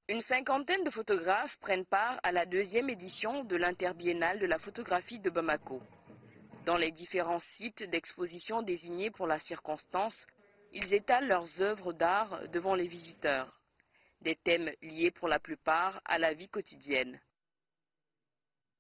Une cinquantaine de photographes prennent part à la deuxième édition de l'Interbiennale de la photographie de Bamako. Dans les différents sites d'exposition désignés pour la circonstance, ils étalent leurs œuvres d'art devant les visiteurs. Des thèmes liés pour la plupart à la vie quotidienne.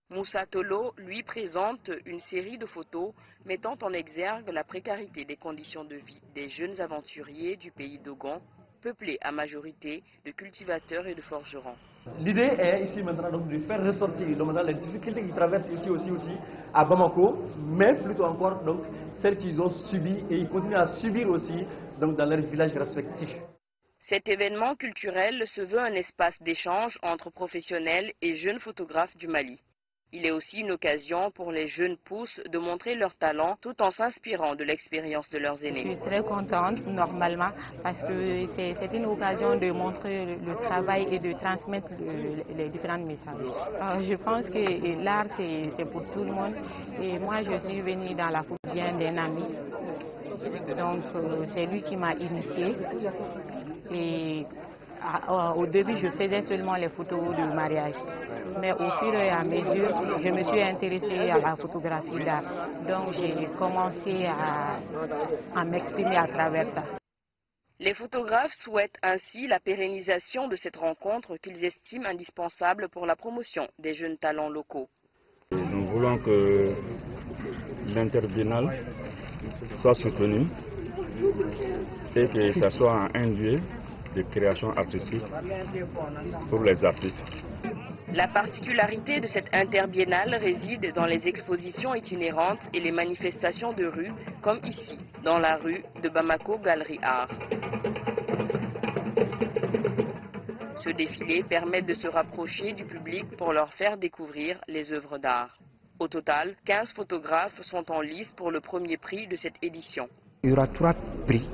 Moussa Tolo, lui, présente une série de photos mettant en exergue la précarité des conditions de vie des jeunes aventuriers du pays d'Ogon, peuplé à majorité de cultivateurs et de forgerons. L'idée est ici maintenant donc, de faire ressortir les difficultés qu'ils traversent ici aussi à Bamako, mais plutôt encore donc, celles qu'ils ont subies et ils continuent à subir aussi donc, dans leurs villages respectifs. Cet événement culturel se veut un espace d'échange entre professionnels et jeunes photographes du Mali. Il est aussi une occasion pour les jeunes pousses de montrer leur talent tout en s'inspirant de l'expérience de leurs aînés. Je suis très contente normalement parce que c'est une occasion de montrer le travail et de transmettre les différents messages. Je pense que l'art c'est pour tout le monde et moi je suis venue dans la photo d'un ami. Donc c'est lui qui m'a initiée et au début je faisais seulement les photos de mariage. Mais au fur et à mesure, je me suis intéressée à la photographie d'art. Donc j'ai commencé à m'exprimer à travers ça. Les photographes souhaitent ainsi la pérennisation de cette rencontre qu'ils estiment indispensable pour la promotion des jeunes talents locaux. Nous voulons que l'Interbiennale soit soutenue et que ce soit un lieu de création artistique pour les artistes. La particularité de cette interbiennale réside dans les expositions itinérantes et les manifestations de rue, comme ici, dans la rue de Bamako Galerie Art. Ce défilé permet de se rapprocher du public pour leur faire découvrir les œuvres d'art. Au total, 15 photographes sont en lice pour le premier prix de cette édition. Il y aura 3 prix.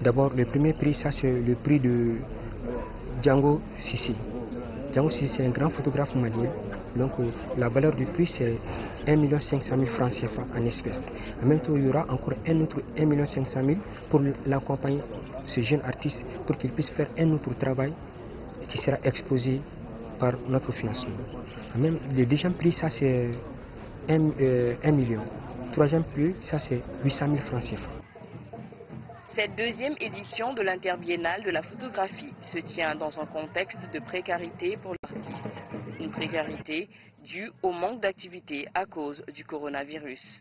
D'abord, le premier prix, ça c'est le prix de Django Sissi. Django Sissi, c'est un grand photographe malien. Donc la valeur du prix, c'est 1 500 000 francs CFA en espèces. En même temps, il y aura encore un autre 1 500 000 pour l'accompagner, ce jeune artiste, pour qu'il puisse faire un autre travail qui sera exposé par notre financement. Même le deuxième prix, ça c'est 1 million. Le troisième prix, ça c'est 800 000 francs CFA. Cette deuxième édition de l'Interbiennale de la photographie se tient dans un contexte de précarité pour l'artiste. Une précarité due au manque d'activité à cause du coronavirus.